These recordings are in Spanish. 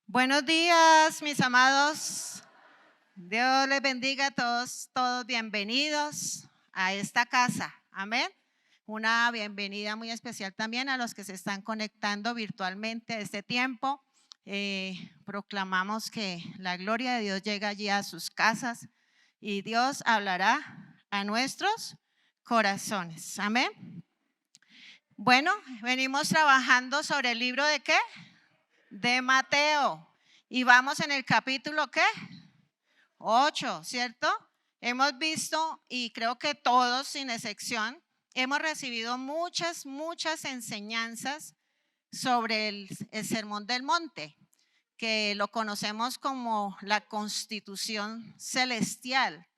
Buenos días, mis amados. Dios les bendiga a todos bienvenidos a esta casa. Amén. Una bienvenida muy especial también a los que se están conectando virtualmente a este tiempo. Proclamamos que la gloria de Dios llega allí a sus casas y Dios hablará a nuestros corazones. Amén. Bueno, venimos trabajando sobre el libro de ¿qué? De Mateo. Y vamos en el capítulo ¿qué? 8, ¿cierto? Hemos visto, y creo que todos sin excepción, hemos recibido muchas enseñanzas sobre el Sermón del Monte, que lo conocemos como la Constitución Celestial.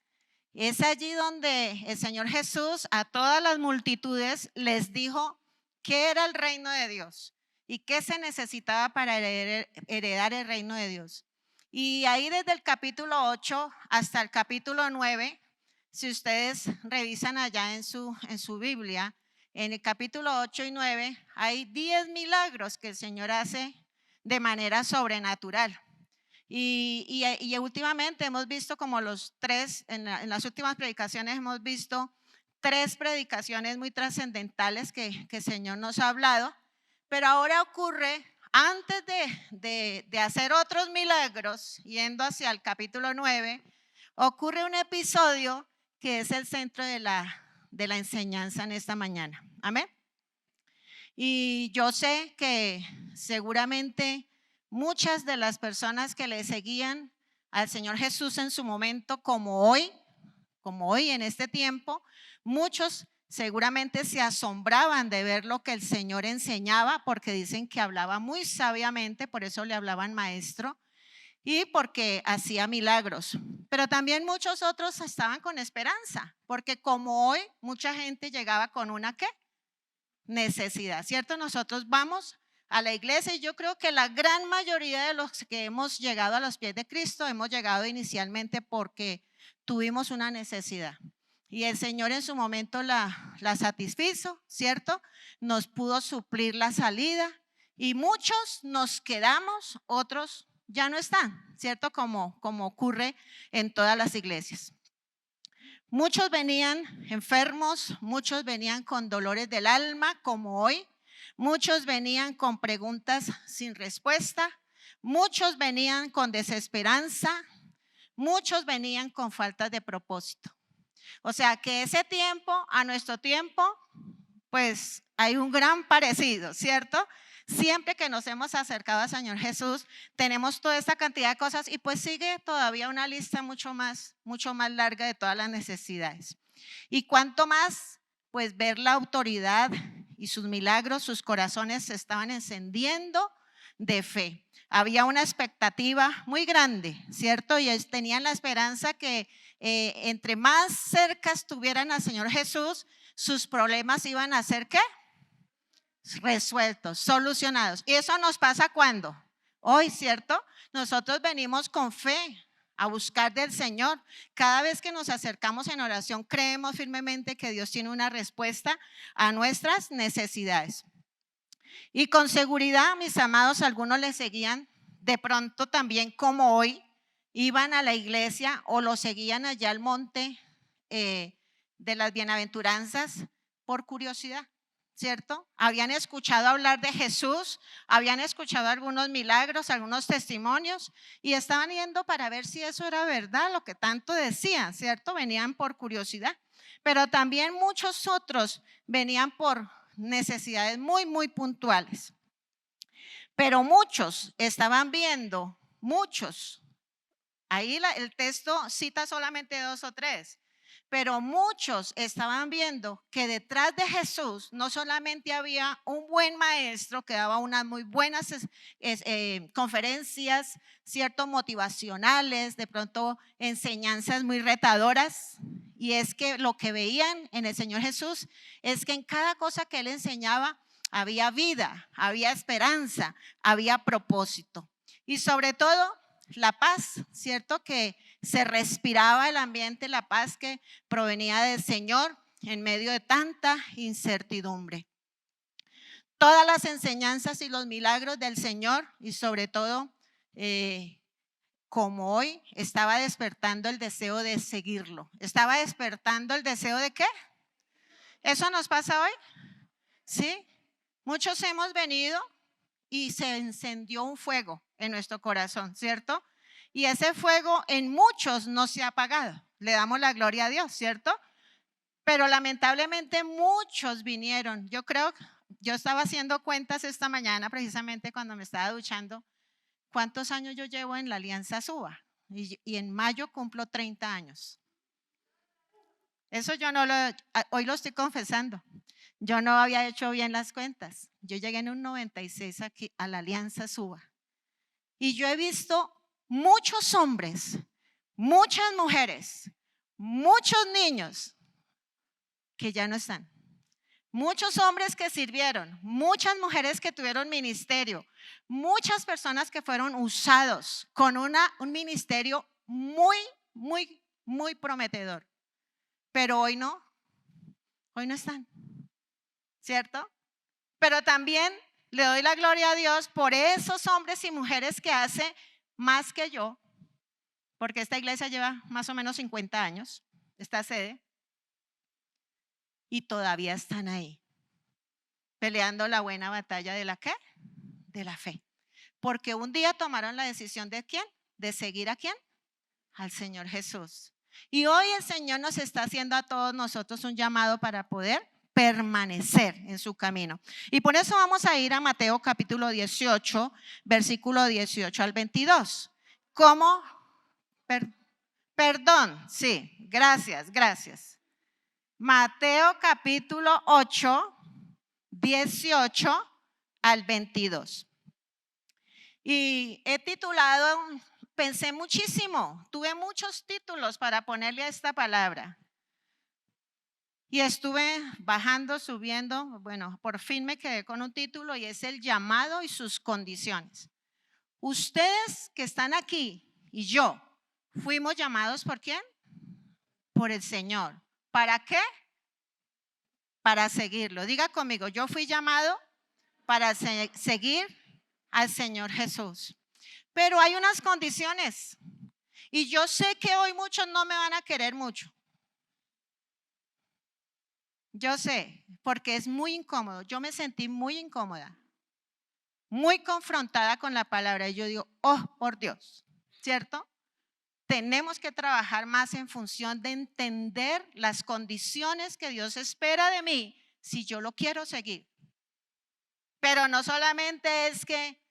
Es allí donde el Señor Jesús a todas las multitudes les dijo qué era el reino de Dios y qué se necesitaba para heredar el reino de Dios. Y ahí desde el capítulo 8 hasta el capítulo 9, si ustedes revisan allá en su Biblia, en el capítulo 8 y 9 hay 10 milagros que el Señor hace de manera sobrenatural. Y últimamente hemos visto como los tres, en las últimas predicaciones hemos visto tres predicaciones muy trascendentales que el Señor nos ha hablado, pero ahora ocurre, antes de hacer otros milagros, yendo hacia el capítulo 9, ocurre un episodio que es el centro de la enseñanza en esta mañana. Amén. Y yo sé que seguramente muchas de las personas que le seguían al Señor Jesús en su momento, como hoy en este tiempo, muchos seguramente se asombraban de ver lo que el Señor enseñaba, porque dicen que hablaba muy sabiamente, por eso le hablaban maestro, y porque hacía milagros. Pero también muchos otros estaban con esperanza, porque como hoy mucha gente llegaba con una ¿qué? Necesidad, ¿cierto? Nosotros vamos a la iglesia y yo creo que la gran mayoría de los que hemos llegado a los pies de Cristo hemos llegado inicialmente porque tuvimos una necesidad y el Señor en su momento la satisfizo, ¿cierto? Nos pudo suplir la salida y muchos nos quedamos, otros ya no están, ¿cierto? Como ocurre en todas las iglesias. Muchos venían enfermos, muchos venían con dolores del alma, como hoy. Muchos venían con preguntas sin respuesta. Muchos venían con desesperanza. Muchos venían con falta de propósito. O sea que ese tiempo a nuestro tiempo, pues hay un gran parecido, ¿cierto? Siempre que nos hemos acercado al Señor Jesús, tenemos toda esta cantidad de cosas y pues sigue todavía una lista mucho más larga de todas las necesidades. Y cuanto más, pues ver la autoridad y sus milagros, sus corazones se estaban encendiendo de fe. Había una expectativa muy grande, ¿cierto? Y tenían la esperanza que entre más cerca estuvieran al Señor Jesús, sus problemas iban a ser ¿qué? Resueltos, solucionados. Y eso nos pasa cuando hoy, ¿cierto? Nosotros venimos con fe a buscar del Señor. Cada vez que nos acercamos en oración, creemos firmemente que Dios tiene una respuesta a nuestras necesidades. Y con seguridad, mis amados, algunos le seguían de pronto también como hoy, iban a la iglesia o lo seguían allá al monte de las bienaventuranzas por curiosidad, ¿cierto? Habían escuchado hablar de Jesús, habían escuchado algunos milagros, algunos testimonios y estaban yendo para ver si eso era verdad, lo que tanto decían, ¿cierto? Venían por curiosidad, pero también muchos otros venían por necesidades muy puntuales. Pero muchos estaban viendo, muchos, ahí el texto cita solamente 2 o 3, pero muchos estaban viendo que detrás de Jesús no solamente había un buen maestro que daba unas muy buenas conferencias, cierto, motivacionales, de pronto enseñanzas muy retadoras, y es que lo que veían en el Señor Jesús es que en cada cosa que él enseñaba había vida, había esperanza, había propósito y sobre todo la paz, ¿cierto? Que se respiraba el ambiente, la paz que provenía del Señor en medio de tanta incertidumbre. Todas las enseñanzas y los milagros del Señor y sobre todo como hoy, estaba despertando el deseo de seguirlo. ¿Estaba despertando el deseo de qué? ¿Eso nos pasa hoy? ¿Sí? Muchos hemos venido y se encendió un fuego en nuestro corazón, ¿cierto? Y ese fuego en muchos no se ha apagado. Le damos la gloria a Dios, ¿cierto? Pero lamentablemente muchos vinieron. Yo estaba haciendo cuentas esta mañana precisamente cuando me estaba duchando. ¿Cuántos años yo llevo en la Alianza Suba? Y en mayo cumplo 30 años. Eso hoy lo estoy confesando. Yo no había hecho bien las cuentas. Yo llegué en un 96 aquí a la Alianza Suba. Y yo he visto muchos hombres, muchas mujeres, muchos niños que ya no están. Muchos hombres que sirvieron, muchas mujeres que tuvieron ministerio, muchas personas que fueron usados con un ministerio muy, muy, muy prometedor. Pero hoy no están, ¿cierto? Pero también le doy la gloria a Dios por esos hombres y mujeres que hace más que yo, porque esta iglesia lleva más o menos 50 años, esta sede, y todavía están ahí, peleando la buena batalla de la ¿qué? De la fe. Porque un día tomaron la decisión de ¿quién? De seguir ¿a quién? Al Señor Jesús. Y hoy el Señor nos está haciendo a todos nosotros un llamado para poder permanecer en su camino. Y por eso vamos a ir a Mateo capítulo 18, versículo 18 al 22. ¿Cómo? Perdón, sí, gracias. Mateo capítulo 8, 18 al 22. Y he titulado, pensé muchísimo, tuve muchos títulos para ponerle a esta palabra. Y estuve bajando, subiendo, bueno, por fin me quedé con un título y es el llamado y sus condiciones. Ustedes que están aquí y yo, fuimos llamados ¿por quién? Por el Señor. ¿Para qué? Para seguirlo. Diga conmigo, yo fui llamado para seguir al Señor Jesús. Pero hay unas condiciones y yo sé que hoy muchos no me van a querer mucho. Yo sé, porque es muy incómodo. Yo me sentí muy incómoda, muy confrontada con la palabra y yo digo, oh, por Dios, ¿cierto? Tenemos que trabajar más en función de entender las condiciones que Dios espera de mí si yo lo quiero seguir. Pero no solamente es que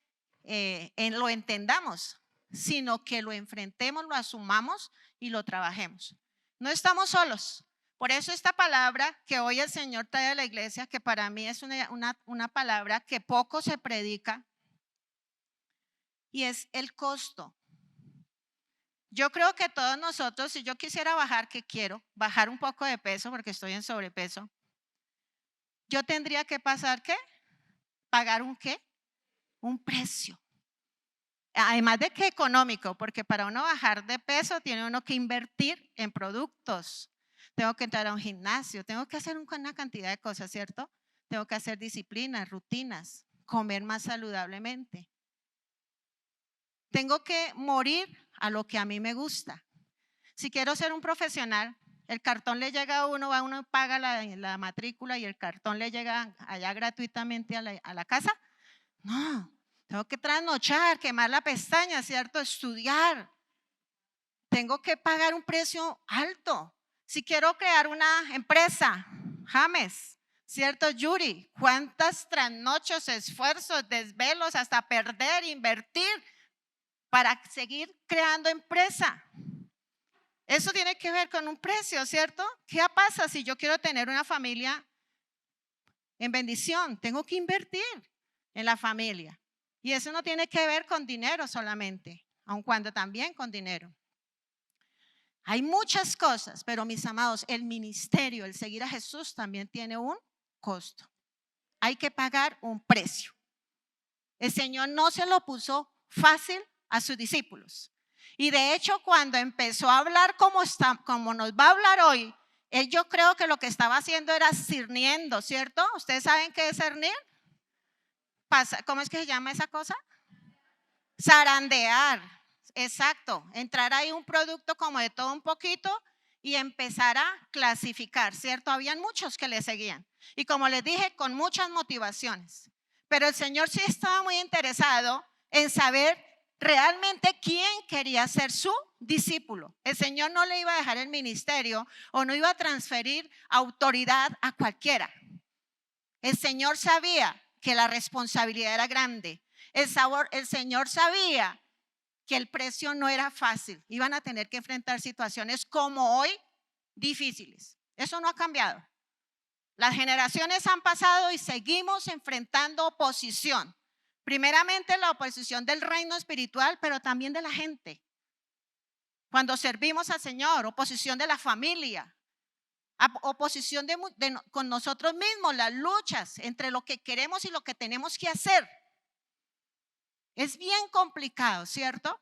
lo entendamos, sino que lo enfrentemos, lo asumamos y lo trabajemos. No estamos solos. Por eso esta palabra que hoy el Señor trae a la iglesia, que para mí es una palabra que poco se predica, y es el costo. Yo creo que todos nosotros, si yo quisiera bajar, que quiero bajar un poco de peso porque estoy en sobrepeso, yo tendría que pasar, ¿qué? Pagar un ¿qué? Un precio. Además de que económico, porque para uno bajar de peso tiene uno que invertir en productos. Tengo que entrar a un gimnasio, tengo que hacer una cantidad de cosas, ¿cierto? Tengo que hacer disciplinas, rutinas, comer más saludablemente. Tengo que morir a lo que a mí me gusta. Si quiero ser un profesional, el cartón le llega a uno paga la matrícula y el cartón le llega allá gratuitamente a la casa. No, tengo que trasnochar, quemar la pestaña, ¿cierto? Estudiar. Tengo que pagar un precio alto. Si quiero crear una empresa, James, ¿cierto, Yuri? ¿Cuántas trasnochos, esfuerzos, desvelos, hasta perder, invertir para seguir creando empresa? Eso tiene que ver con un precio, ¿cierto? ¿Qué pasa si yo quiero tener una familia en bendición? Tengo que invertir en la familia. Y eso no tiene que ver con dinero solamente, aun cuando también con dinero. Hay muchas cosas, pero mis amados, el ministerio, el seguir a Jesús también tiene un costo. Hay que pagar un precio. El Señor no se lo puso fácil a sus discípulos. Y de hecho, cuando empezó a hablar como nos va a hablar hoy, él yo creo que lo que estaba haciendo era cirniendo, ¿cierto? ¿Ustedes saben qué es cernir? ¿Cómo es que se llama esa cosa? Zarandear, exacto. Entrar ahí un producto como de todo un poquito y empezar a clasificar, ¿cierto? Habían muchos que le seguían. Y como les dije, con muchas motivaciones. Pero el Señor sí estaba muy interesado en saber realmente quién quería ser su discípulo. El Señor no le iba a dejar el ministerio o no iba a transferir autoridad a cualquiera. El Señor sabía que la responsabilidad era grande. El Señor sabía que el precio no era fácil. Iban a tener que enfrentar situaciones como hoy difíciles. Eso no ha cambiado. Las generaciones han pasado y seguimos enfrentando oposición. Primeramente la oposición del reino espiritual, pero también de la gente. Cuando servimos al Señor, oposición de la familia, oposición con nosotros mismos, las luchas entre lo que queremos y lo que tenemos que hacer. Es bien complicado, ¿cierto?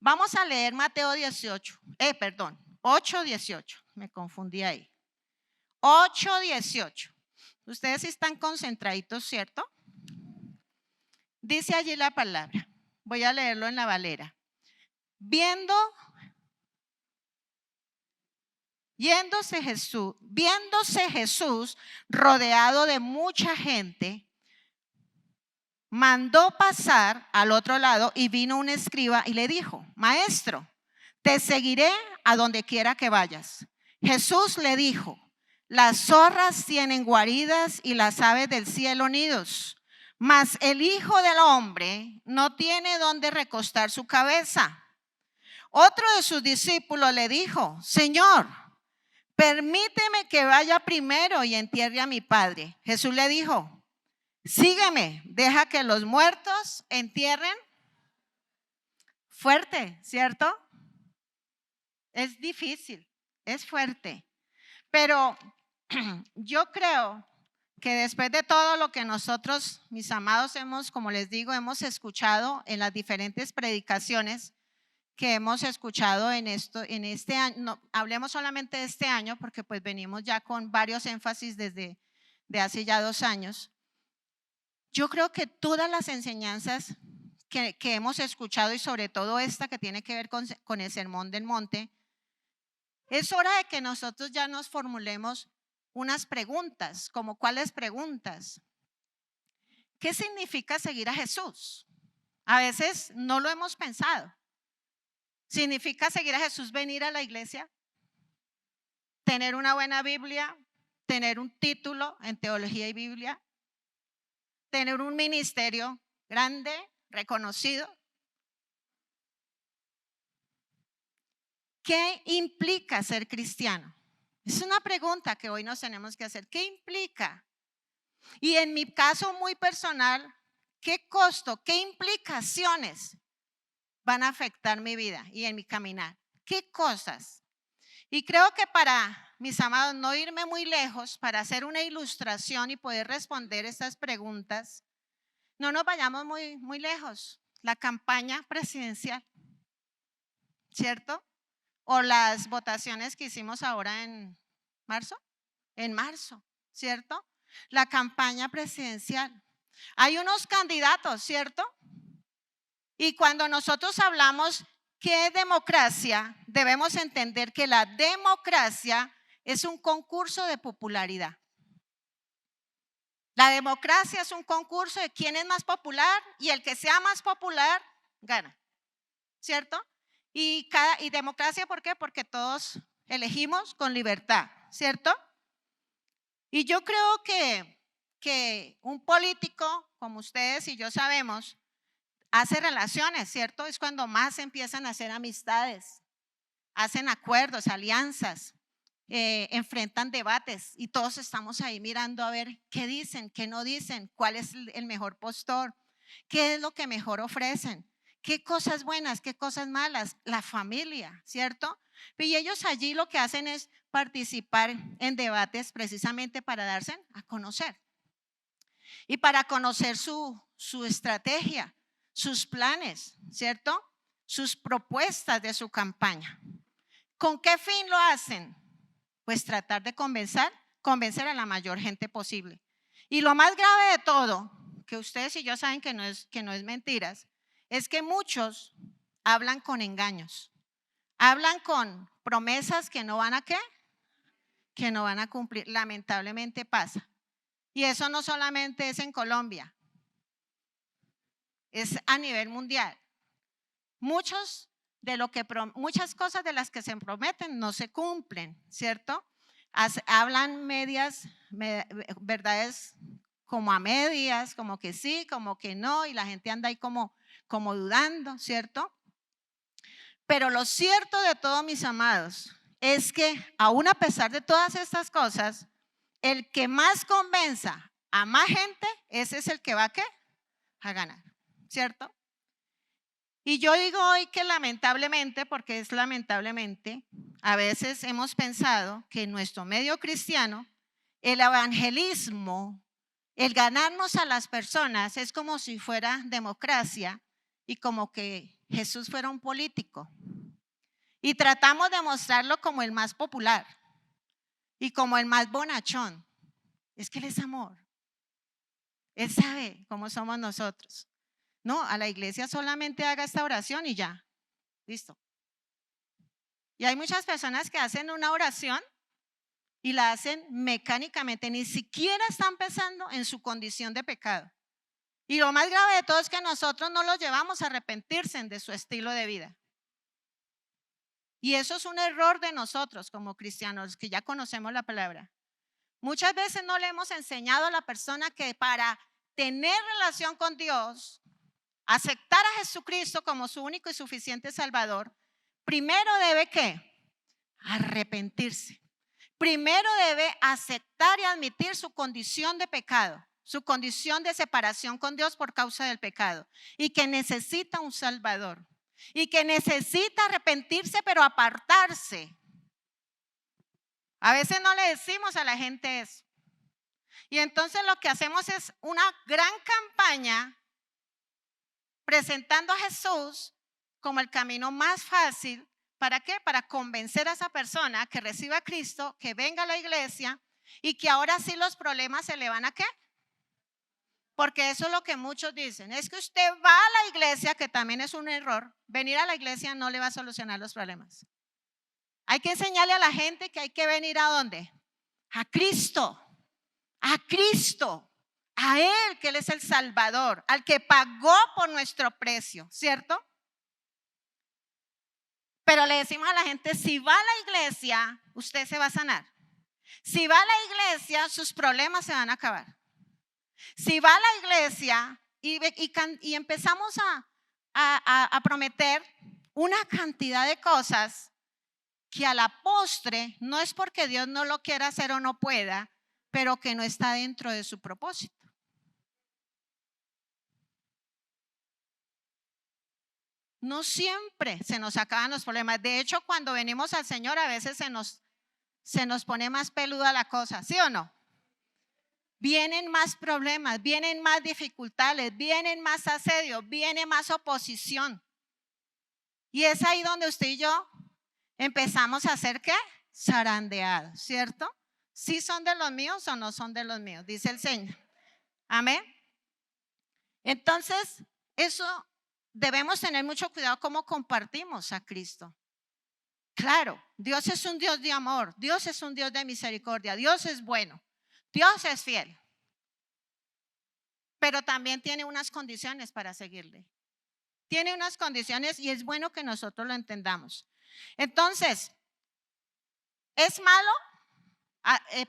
Vamos a leer Mateo 8:18. Me confundí ahí. 8:18. Ustedes están concentraditos, ¿cierto? Dice allí la palabra. Voy a leerlo en la Valera. Viéndose Jesús rodeado de mucha gente, mandó pasar al otro lado y vino un escriba y le dijo: Maestro, te seguiré a donde quiera que vayas. Jesús le dijo: las zorras tienen guaridas y las aves del cielo nidos, mas el Hijo del Hombre no tiene donde recostar su cabeza. Otro de sus discípulos le dijo: Señor, permíteme que vaya primero y entierre a mi padre. Jesús le dijo: sígueme, deja que los muertos entierren. Fuerte, ¿cierto? Es difícil, es fuerte. Pero yo creo que después de todo lo que nosotros, mis amados, como les digo, hemos escuchado en las diferentes predicaciones que hemos escuchado en este año, no, hablemos solamente de este año porque pues venimos ya con varios énfasis desde de hace ya 2 años. Yo creo que todas las enseñanzas que hemos escuchado y sobre todo esta que tiene que ver con el Sermón del Monte, es hora de que nosotros ya nos formulemos unas preguntas, como cuáles preguntas. ¿Qué significa seguir a Jesús? A veces no lo hemos pensado. ¿Significa seguir a Jesús venir a la iglesia? ¿Tener una buena Biblia? ¿Tener un título en teología y Biblia? ¿Tener un ministerio grande, reconocido? ¿Qué implica ser cristiano? Es una pregunta que hoy nos tenemos que hacer. ¿Qué implica? Y en mi caso muy personal, ¿qué costo, qué implicaciones van a afectar mi vida y en mi caminar? ¿Qué cosas? Y creo que para mis amados no irme muy lejos, para hacer una ilustración y poder responder estas preguntas, no nos vayamos muy lejos. La campaña presidencial, ¿cierto? O las votaciones que hicimos ahora en marzo, ¿cierto? La campaña presidencial. Hay unos candidatos, ¿cierto? Y cuando nosotros hablamos ¿qué es democracia? Debemos entender que la democracia es un concurso de popularidad. La democracia es un concurso de quién es más popular y el que sea más popular gana, ¿cierto? Y democracia, ¿por qué? Porque todos elegimos con libertad, ¿cierto? Y yo creo que un político, como ustedes y yo sabemos, hace relaciones, ¿cierto? Es cuando más empiezan a hacer amistades, hacen acuerdos, alianzas, enfrentan debates y todos estamos ahí mirando a ver qué dicen, qué no dicen, cuál es el mejor postor, qué es lo que mejor ofrecen, qué cosas buenas, qué cosas malas, la familia, ¿cierto? Y ellos allí lo que hacen es participar en debates precisamente para darse a conocer y para conocer su estrategia, sus planes, ¿cierto? Sus propuestas de su campaña. ¿Con qué fin lo hacen? Pues tratar de convencer a la mayor gente posible. Y lo más grave de todo, que ustedes y yo saben que no es mentiras, es que muchos hablan con engaños, hablan con promesas que no van a ¿qué? Que no van a cumplir. Lamentablemente pasa. Y eso no solamente es en Colombia, es a nivel mundial. Muchas cosas de las que se prometen no se cumplen, ¿cierto? Hablan verdades como a medias, como que sí, como que no, y la gente anda ahí como dudando, ¿cierto? Pero lo cierto de todo, mis amados, es que aún a pesar de todas estas cosas, el que más convenza a más gente, ese es el que va a ganar, ¿cierto? Y yo digo hoy que lamentablemente, porque es lamentablemente, a veces hemos pensado que en nuestro medio cristiano, el evangelismo, el ganarnos a las personas es como si fuera democracia y como que Jesús fuera un político. Y tratamos de mostrarlo como el más popular y como el más bonachón. Es que Él es amor. Él sabe cómo somos nosotros. No, a la iglesia solamente haga esta oración y ya, listo. Y hay muchas personas que hacen una oración y la hacen mecánicamente, ni siquiera están pensando en su condición de pecado. Y lo más grave de todo es que nosotros no los llevamos a arrepentirse de su estilo de vida. Y eso es un error de nosotros como cristianos, que ya conocemos la palabra. Muchas veces no le hemos enseñado a la persona que para tener relación con Dios, aceptar a Jesucristo como su único y suficiente Salvador, primero debe ¿qué? Arrepentirse. Primero debe aceptar y admitir su condición de pecado, su condición de separación con Dios por causa del pecado y que necesita un Salvador y que necesita arrepentirse pero apartarse. A veces no le decimos a la gente eso. Y entonces lo que hacemos es una gran campaña presentando a Jesús como el camino más fácil. ¿Para qué? Para convencer a esa persona que reciba a Cristo, que venga a la iglesia y que ahora sí los problemas se le van a ¿qué? Porque eso es lo que muchos dicen. Es que usted va a la iglesia, que también es un error. Venir a la iglesia no le va a solucionar los problemas. Hay que enseñarle a la gente que hay que venir ¿a dónde? A Cristo. A Cristo. A Él, que Él es el Salvador, al que pagó por nuestro precio, ¿cierto? Pero le decimos a la gente, si va a la iglesia, usted se va a sanar. Si va a la iglesia, sus problemas se van a acabar. Si va a la iglesia y empezamos a prometer una cantidad de cosas que a la postre no es porque Dios no lo quiera hacer o no pueda, pero que no está dentro de su propósito. No siempre se nos acaban los problemas. De hecho, cuando venimos al Señor, a veces se nos pone más peluda la cosa, ¿sí o no? Vienen más problemas, vienen más dificultades, vienen más asedios, viene más oposición. Y es ahí donde usted y yo empezamos a hacer ¿qué? Zarandeados, ¿cierto? ¿Sí son de los míos o no son de los míos? Dice el Señor. Amén. Entonces, eso debemos tener mucho cuidado cómo compartimos a Cristo. Claro, Dios es un Dios de amor, Dios es un Dios de misericordia, Dios es bueno, Dios es fiel. Pero también tiene unas condiciones para seguirle. Tiene unas condiciones y es bueno que nosotros lo entendamos. Entonces, ¿es malo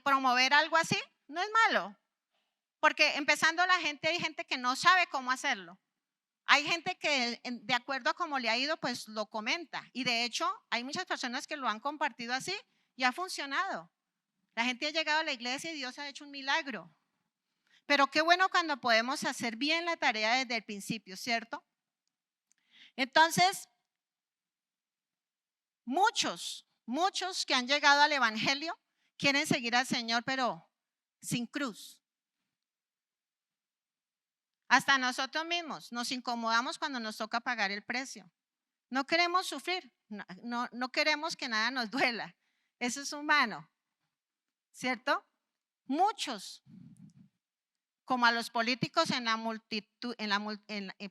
promover algo así? No es malo. Porque empezando hay gente que no sabe cómo hacerlo. Hay gente que de acuerdo a cómo le ha ido, pues lo comenta. Y de hecho, hay muchas personas que lo han compartido así y ha funcionado. La gente ha llegado a la iglesia y Dios ha hecho un milagro. Pero qué bueno cuando podemos hacer bien la tarea desde el principio, ¿cierto? Entonces, muchos que han llegado al evangelio quieren seguir al Señor, pero sin cruz. Hasta nosotros mismos nos incomodamos cuando nos toca pagar el precio. No queremos sufrir, no queremos que nada nos duela. Eso es humano, ¿cierto? Muchos como a los políticos en la multitud,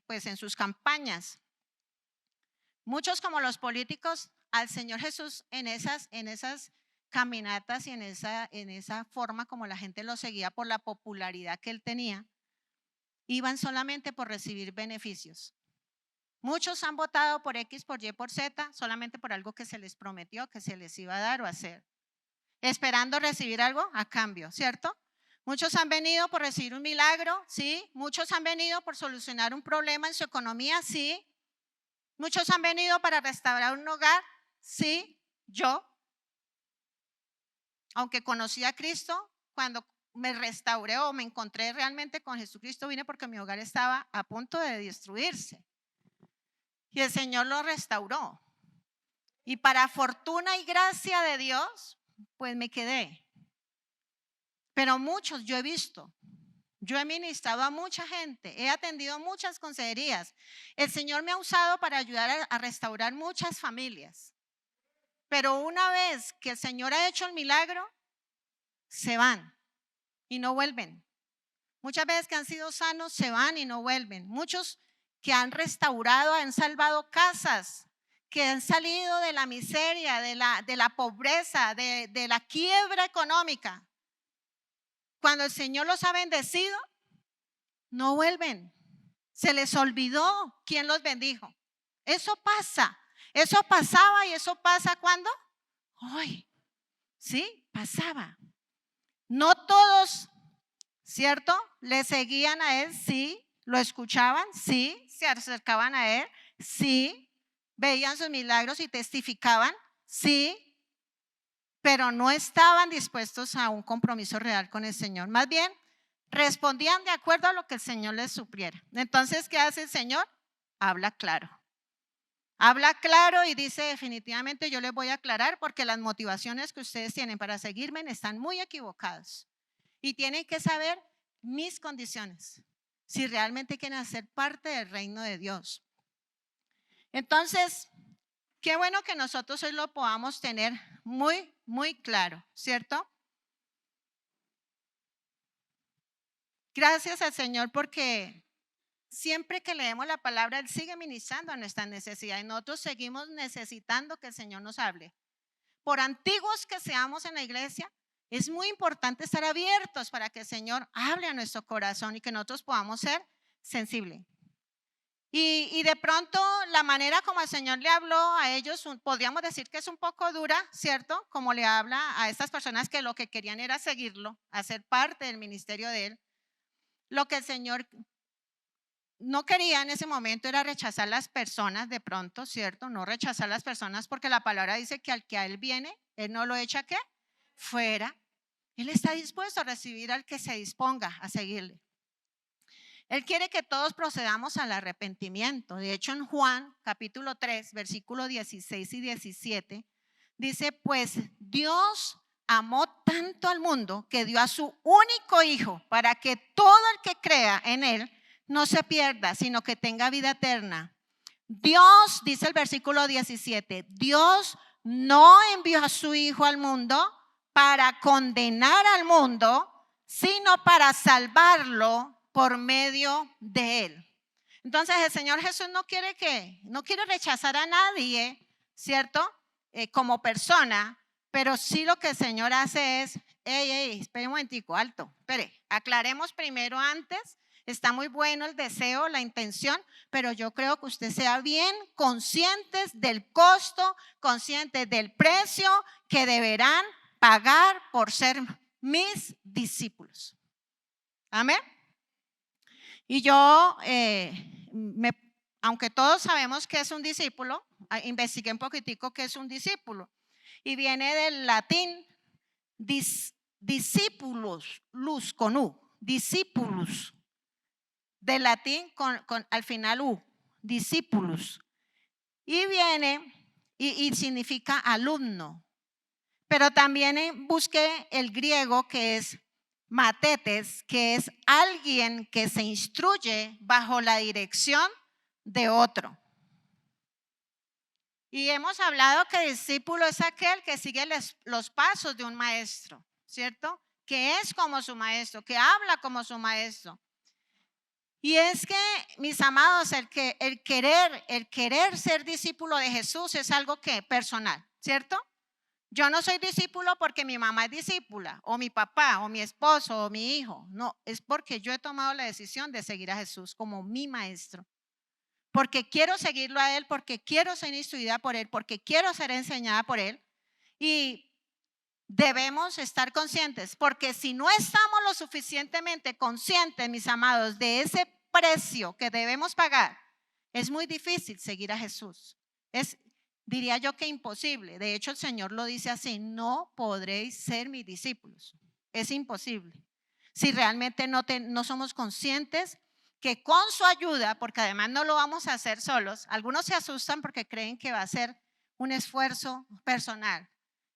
pues en sus campañas. Muchos como los políticos al Señor Jesús en esas caminatas y en esa forma como la gente lo seguía por la popularidad que él tenía, iban solamente por recibir beneficios. Muchos han votado por X, por Y, por Z, solamente por algo que se les prometió, que se les iba a dar o hacer, esperando recibir algo a cambio, ¿cierto? Muchos han venido por recibir un milagro, ¿sí? Muchos han venido por solucionar un problema en su economía, ¿sí? Muchos han venido para restaurar un hogar, ¿sí? Yo, aunque conocí a Cristo, cuando me restauré o me encontré realmente con Jesucristo, vine porque mi hogar estaba a punto de destruirse. Y el Señor lo restauró. Y para fortuna y gracia de Dios, pues me quedé. Pero muchos yo he visto. Yo he ministrado a mucha gente, he atendido muchas consejerías. El Señor me ha usado para ayudar a restaurar muchas familias. Pero una vez que el Señor ha hecho el milagro, se van y no vuelven. Muchas veces que han sido sanos, se van y no vuelven. Muchos que han restaurado, han salvado casas, que han salido de la miseria, de la pobreza, de la quiebra económica. Cuando el Señor los ha bendecido, no vuelven. Se les olvidó quién los bendijo. Eso pasa. Eso pasaba y eso pasa ¿cuándo? Hoy. Sí, pasaba. No todos, ¿cierto? Le seguían a él, sí. Lo escuchaban, sí. Se acercaban a él, sí. Veían sus milagros y testificaban, sí. Pero no estaban dispuestos a un compromiso real con el Señor. Más bien, respondían de acuerdo a lo que el Señor les supiera. Entonces, ¿qué hace el Señor? Habla claro. Habla claro y dice definitivamente yo les voy a aclarar porque las motivaciones que ustedes tienen para seguirme están muy equivocadas. Y tienen que saber mis condiciones, si realmente quieren hacer parte del reino de Dios. Entonces, qué bueno que nosotros hoy lo podamos tener muy, muy claro, ¿cierto? Gracias al Señor porque siempre que leemos la palabra, Él sigue ministrando a nuestras necesidades. Nosotros seguimos necesitando que el Señor nos hable. Por antiguos que seamos en la iglesia, es muy importante estar abiertos para que el Señor hable a nuestro corazón y que nosotros podamos ser sensibles. Y de pronto la manera como el Señor le habló a ellos, podríamos decir que es un poco dura, ¿cierto? Como le habla a estas personas que lo que querían era seguirlo, hacer parte del ministerio de Él. Lo que el Señor no quería en ese momento era rechazar las personas de pronto, ¿cierto? No rechazar las personas porque la palabra dice que al que a Él viene, Él no lo echa ¿qué? Fuera. Él está dispuesto a recibir al que se disponga a seguirle. Él quiere que todos procedamos al arrepentimiento. De hecho, en Juan capítulo 3, versículos 16 y 17, dice, pues Dios amó tanto al mundo que dio a su único hijo para que todo el que crea en él no se pierda, sino que tenga vida eterna. Dios, dice el versículo 17, Dios no envió a su hijo al mundo para condenar al mundo, sino para salvarlo por medio de él. Entonces el Señor Jesús no quiere rechazar a nadie, ¿cierto? Como persona, pero sí lo que el Señor hace es, espere un momentico, alto, espere, aclaremos primero antes. Está muy bueno el deseo, la intención, pero yo creo que usted sea bien conscientes del costo, conscientes del precio que deberán pagar por ser mis discípulos. Amén. Y yo, aunque todos sabemos que es un discípulo, investigué un poquitico qué es un discípulo. Y viene del latín discípulos, luz con U, discípulos. Del latín con al final U, discípulos. Y viene y significa alumno. Pero también busqué el griego que es matetes, que es alguien que se instruye bajo la dirección de otro. Y hemos hablado que discípulo es aquel que sigue los pasos de un maestro, ¿cierto? que es como su maestro, que habla como su maestro. Y es que, mis amados, el querer ser discípulo de Jesús es algo que personal, ¿cierto? Yo no soy discípulo porque mi mamá es discípula, o mi papá, o mi esposo, o mi hijo. No, es porque yo he tomado la decisión de seguir a Jesús como mi maestro. Porque quiero seguirlo a Él, porque quiero ser instruida por Él, porque quiero ser enseñada por Él. Y debemos estar conscientes, porque si no estamos lo suficientemente conscientes, mis amados, de ese precio que debemos pagar, es muy difícil seguir a Jesús. Diría yo que imposible. De hecho, el Señor lo dice así: no podréis ser mis discípulos. Es imposible. Si realmente no somos conscientes que con su ayuda, porque además no lo vamos a hacer solos, algunos se asustan porque creen que va a ser un esfuerzo personal.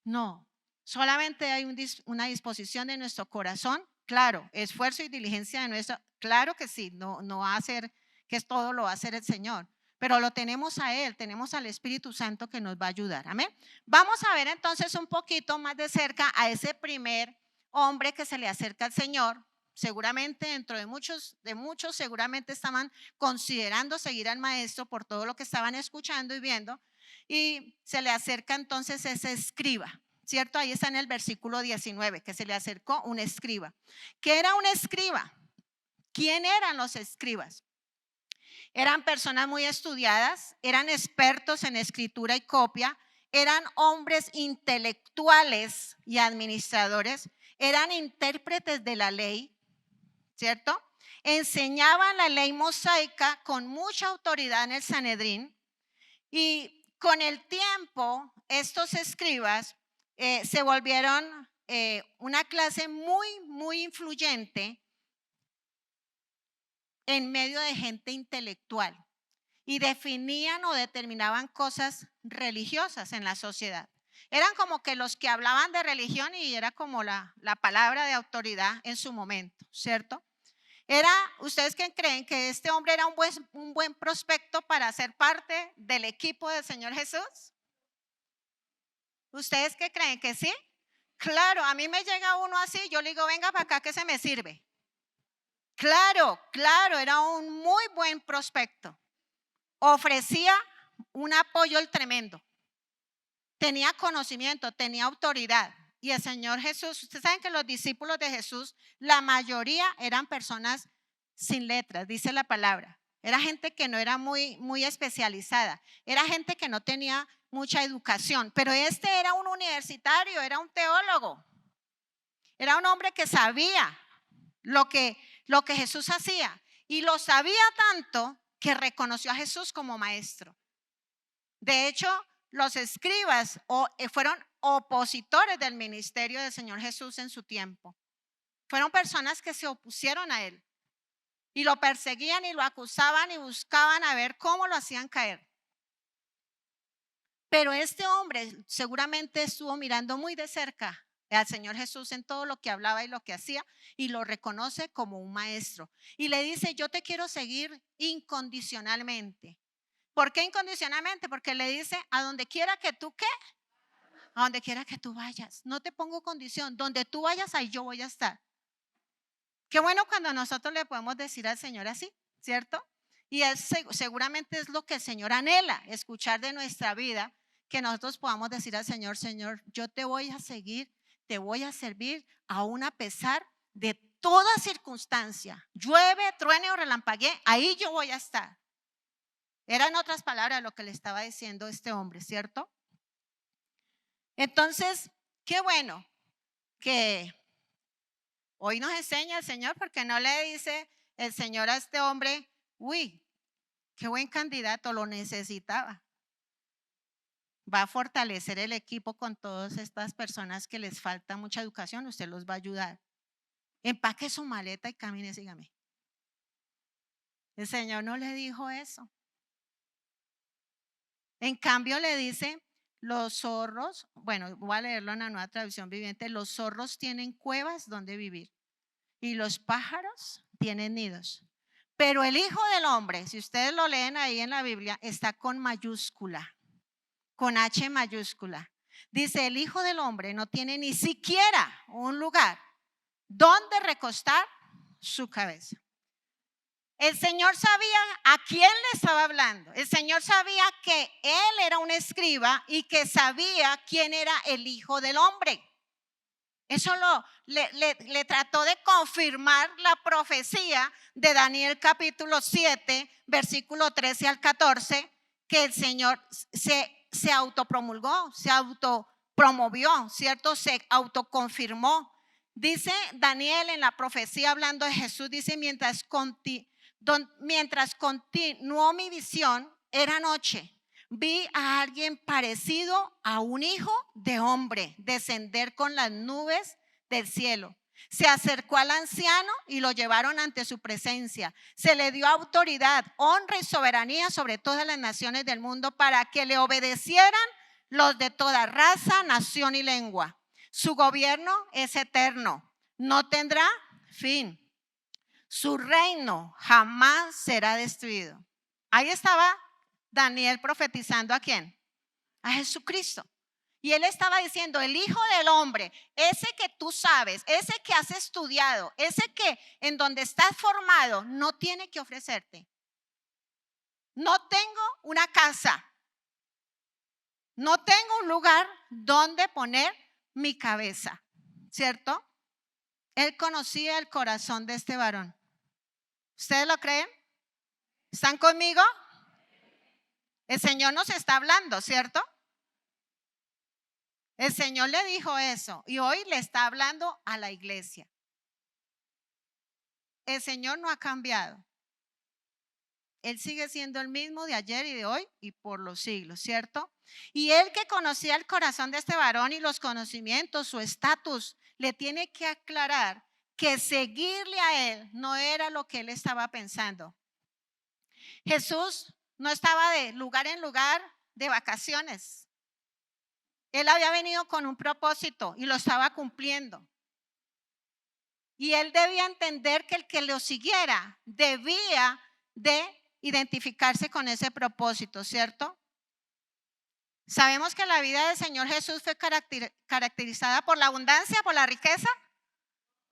No, solamente hay una disposición de nuestro corazón, claro, esfuerzo y diligencia de nuestro, claro que sí, no va a ser que todo lo va a hacer el Señor, pero lo tenemos a Él, tenemos al Espíritu Santo que nos va a ayudar, amén. Vamos a ver entonces un poquito más de cerca a ese primer hombre que se le acerca al Señor. Seguramente dentro de muchos seguramente estaban considerando seguir al maestro por todo lo que estaban escuchando y viendo, y se le acerca entonces ese escriba, ¿cierto? Ahí está en el versículo 19, que se le acercó un escriba. ¿Qué era un escriba? ¿Quién eran los escribas? Eran personas muy estudiadas, eran expertos en escritura y copia, eran hombres intelectuales y administradores, eran intérpretes de la ley, ¿cierto? Enseñaban la ley mosaica con mucha autoridad en el Sanedrín, y con el tiempo estos escribas se volvieron una clase muy influyente en medio de gente intelectual, y definían o determinaban cosas religiosas en la sociedad. Eran como que los que hablaban de religión, y era como la palabra de autoridad en su momento, ¿cierto? ¿Ustedes qué creen? ¿Que este hombre era un buen prospecto para ser parte del equipo del Señor Jesús? ¿Ustedes qué creen? ¿Que sí? Claro, a mí me llega uno así, yo le digo: venga para acá que se me sirve. Claro, era un muy buen prospecto. Ofrecía un apoyo tremendo. Tenía conocimiento, tenía autoridad. Y el Señor Jesús, ustedes saben que los discípulos de Jesús, la mayoría eran personas sin letras, dice la palabra. Era gente que no era muy especializada. Era gente que no tenía mucha educación. Pero este era un universitario, era un teólogo. Era un hombre que sabía lo que Jesús hacía. Y lo sabía tanto que reconoció a Jesús como maestro. De hecho, los escribas fueron opositores del ministerio del Señor Jesús en su tiempo. Fueron personas que se opusieron a Él y lo perseguían y lo acusaban y buscaban a ver cómo lo hacían caer. Pero este hombre seguramente estuvo mirando muy de cerca al Señor Jesús en todo lo que hablaba y lo que hacía, y lo reconoce como un maestro. Y le dice: yo te quiero seguir incondicionalmente. ¿Por qué incondicionalmente? Porque le dice: a donde quiera que tú, ¿qué? A donde quiera que tú vayas. No te pongo condición. Donde tú vayas, ahí yo voy a estar. Qué bueno cuando nosotros le podemos decir al Señor así, ¿cierto? Y seguramente es lo que el Señor anhela, escuchar de nuestra vida, que nosotros podamos decir al Señor: Señor, yo te voy a seguir, te voy a servir, aún a pesar de toda circunstancia. Llueve, truene o relampaguee, ahí yo voy a estar. Eran otras palabras lo que le estaba diciendo este hombre, ¿cierto? Entonces, qué bueno que hoy nos enseña el Señor, porque no le dice el Señor a este hombre: uy, qué buen candidato, lo necesitaba. Va a fortalecer el equipo con todas estas personas que les falta mucha educación, usted los va a ayudar. Empaque su maleta y camine, sígame. El Señor no le dijo eso. En cambio le dice: los zorros, bueno, voy a leerlo en la Nueva Traducción Viviente: los zorros tienen cuevas donde vivir y los pájaros tienen nidos. Pero el Hijo del Hombre, si ustedes lo leen ahí en la Biblia, está con mayúscula, con H mayúscula. Dice: el Hijo del Hombre no tiene ni siquiera un lugar dónde recostar su cabeza. El Señor sabía a quién le estaba hablando. El Señor sabía que él era un escriba y que sabía quién era el Hijo del Hombre. Eso le trató de confirmar la profecía de Daniel capítulo 7, versículo 13 al 14, que el Señor se autopromulgó, se autopromovió, ¿cierto? Se autoconfirmó. Dice Daniel en la profecía hablando de Jesús, dice, mientras continuó mi visión, era noche. Vi a alguien parecido a un hijo de hombre descender con las nubes del cielo. Se acercó al anciano y lo llevaron ante su presencia. Se le dio autoridad, honra y soberanía sobre todas las naciones del mundo para que le obedecieran los de toda raza, nación y lengua. Su gobierno es eterno, no tendrá fin. Su reino jamás será destruido. Ahí estaba Daniel profetizando ¿a quién? A Jesucristo. Y él estaba diciendo, el Hijo del Hombre, ese que tú sabes, ese que has estudiado, ese que en donde estás formado, no tiene que ofrecerte. No tengo una casa. No tengo un lugar donde poner mi cabeza, ¿cierto? Él conocía el corazón de este varón. ¿Ustedes lo creen? ¿Están conmigo? El Señor nos está hablando, ¿cierto? El Señor le dijo eso y hoy le está hablando a la iglesia. El Señor no ha cambiado. Él sigue siendo el mismo de ayer y de hoy y por los siglos, ¿cierto? Y él que conocía el corazón de este varón y los conocimientos, su estatus, le tiene que aclarar que seguirle a él no era lo que él estaba pensando. Jesús no estaba de lugar en lugar de vacaciones. Él había venido con un propósito y lo estaba cumpliendo. Y él debía entender que el que lo siguiera debía de identificarse con ese propósito, ¿cierto? ¿Sabemos que la vida del Señor Jesús fue caracterizada por la abundancia, por la riqueza?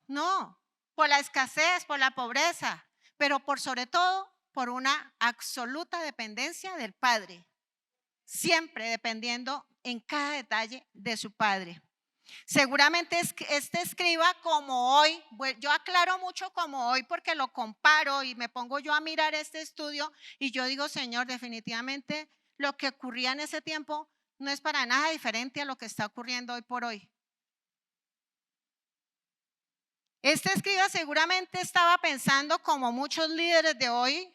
No, por la escasez, por la pobreza, pero por sobre todo por una absoluta dependencia del Padre, siempre dependiendo en cada detalle de su Padre. Seguramente este escriba como hoy, yo aclaro mucho como hoy porque lo comparo y me pongo yo a mirar este estudio y yo digo, Señor, definitivamente lo que ocurría en ese tiempo no es para nada diferente a lo que está ocurriendo hoy por hoy. Este escriba seguramente estaba pensando como muchos líderes de hoy,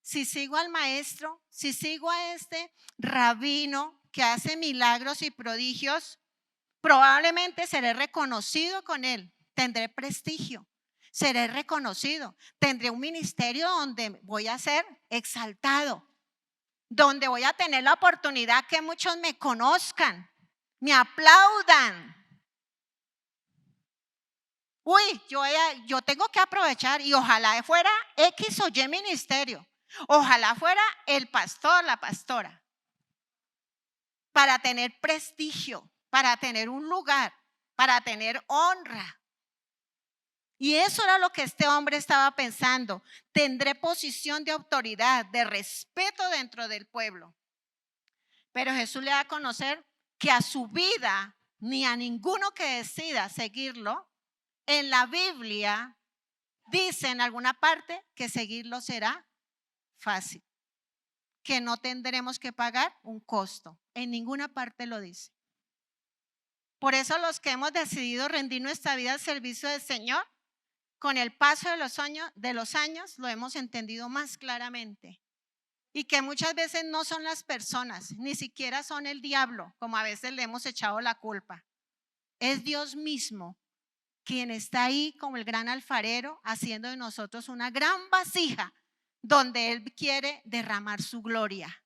si sigo al maestro, si sigo a este rabino que hace milagros y prodigios, probablemente seré reconocido con él, tendré prestigio, seré reconocido, tendré un ministerio donde voy a ser exaltado, donde voy a tener la oportunidad que muchos me conozcan, me aplaudan. Uy, yo tengo que aprovechar y ojalá fuera X o Y ministerio, ojalá fuera el pastor, la pastora, para tener prestigio, para tener un lugar, para tener honra. Y eso era lo que este hombre estaba pensando. Tendré posición de autoridad, de respeto dentro del pueblo. Pero Jesús le da a conocer que a su vida, ni a ninguno que decida seguirlo, en la Biblia dice en alguna parte que seguirlo será fácil, que no tendremos que pagar un costo. En ninguna parte lo dice. Por eso los que hemos decidido rendir nuestra vida al servicio del Señor, con el paso de los años lo hemos entendido más claramente. Y que muchas veces no son las personas, ni siquiera son el diablo, como a veces le hemos echado la culpa. Es Dios mismo quien está ahí como el gran alfarero haciendo de nosotros una gran vasija donde Él quiere derramar su gloria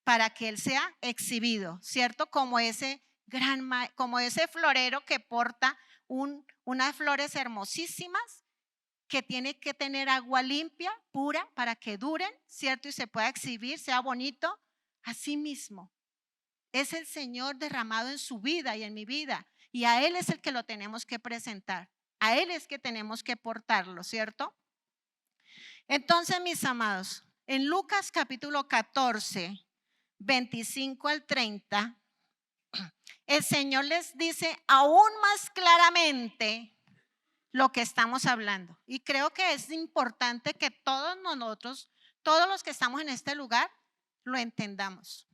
para que Él sea exhibido, ¿cierto? Como ese florero que porta unas flores hermosísimas que tiene que tener agua limpia, pura, para que duren, ¿cierto? Y se pueda exhibir, sea bonito. Así mismo es el Señor derramado en su vida y en mi vida. Y a Él es el que lo tenemos que presentar. A Él es que tenemos que portarlo, ¿cierto? Entonces, mis amados, en Lucas capítulo 14, 25 al 30, el Señor les dice aún más claramente lo que estamos hablando. Y creo que es importante que todos nosotros, todos los que estamos en este lugar, lo entendamos.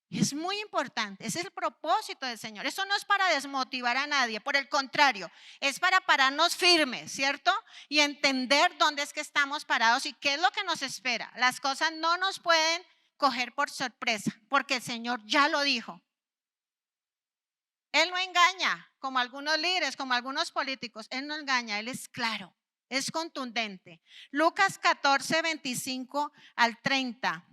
Es muy importante, ese es el propósito del Señor. Eso no es para desmotivar a nadie, por el contrario, es para pararnos firmes, ¿cierto? Y entender dónde es que estamos parados y qué es lo que nos espera. Las cosas no nos pueden coger por sorpresa, porque el Señor ya lo dijo. Él no engaña, como algunos líderes, como algunos políticos. Él no engaña, Él es claro, es contundente. Lucas 14, 25 al 30.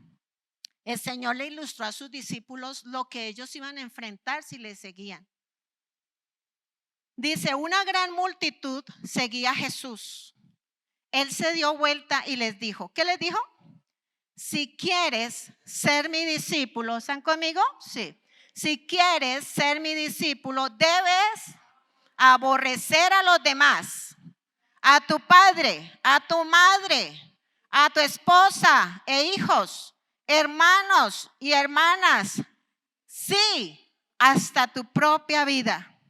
El Señor le ilustró a sus discípulos lo que ellos iban a enfrentar si le seguían. Dice, una gran multitud seguía a Jesús. Él se dio vuelta y les dijo, ¿qué les dijo? Si quieres ser mi discípulo, ¿están conmigo? Sí. Si quieres ser mi discípulo, debes aborrecer a los demás, a tu padre, a tu madre, a tu esposa e hijos, hermanos y hermanas, sí, hasta tu propia vida.